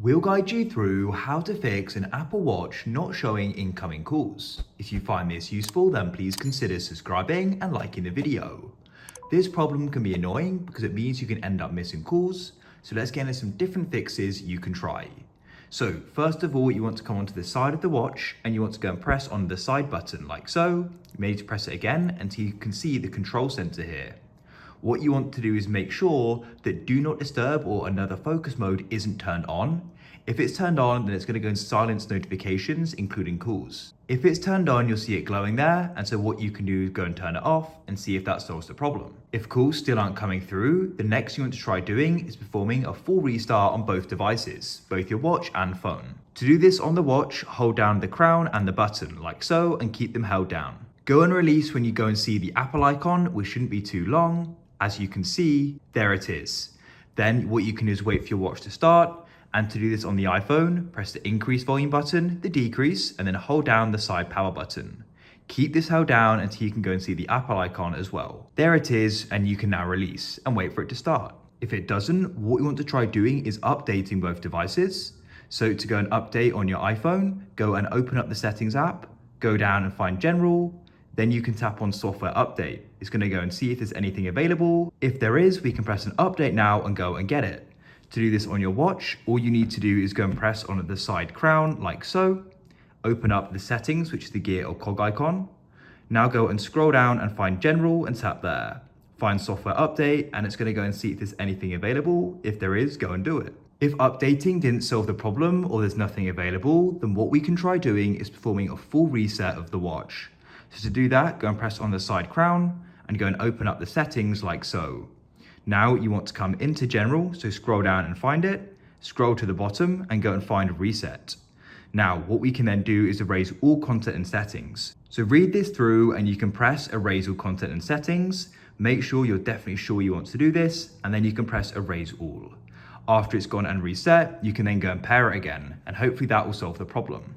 We'll guide you through how to fix an Apple Watch not showing incoming calls. If you find this useful, then please consider subscribing and liking the video. This problem can be annoying because it means you can end up missing calls, so let's get into some different fixes you can try. So first of all, you want to come onto the side of the watch and you want to go and press on the side button like so. You may need to press it again until you can see the control center here. What you want to do is make sure that do not disturb or another focus mode isn't turned on. If it's turned on, then it's going to go and silence notifications, including calls. If it's turned on, you'll see it glowing there, and so what you can do is go and turn it off and see if that solves the problem. If calls still aren't coming through, the next you want to try doing is performing a full restart on both devices, both your watch and phone. To do this on the watch, hold down the crown and the button like so and keep them held down. Go and release when you go and see the Apple icon, which shouldn't be too long. As you can see, there it is. Then what you can do is wait for your watch to start. And to do this on the iPhone, press the increase volume button, the decrease, and then hold down the side power button. Keep this held down until you can go and see the Apple icon as well. There it is, and you can now release and wait for it to start. If it doesn't, what you want to try doing is updating both devices. So to go and update on your iPhone, go and open up the settings app, go down and find general, then you can tap on software update. It's going to go and see if there's anything available. If there is, we can press an update now and go and get it. To do this on your watch, all you need to do is go and press on the side crown like so. Open up the settings, which is the gear or cog icon. Now go and scroll down and find general and tap there. Find software update and it's going to go and see if there's anything available. If there is, go and do it. If updating didn't solve the problem or there's nothing available, then what we can try doing is performing a full reset of the watch. So to do that, go and press on the side crown and go and open up the settings like so. Now you want to come into general, so scroll down and find it, scroll to the bottom and go and find reset. Now what we can then do is erase all content and settings. So read this through and you can press erase all content and settings. Make sure you're definitely sure you want to do this and then you can press erase all. After it's gone and reset, you can then go and pair it again and hopefully that will solve the problem.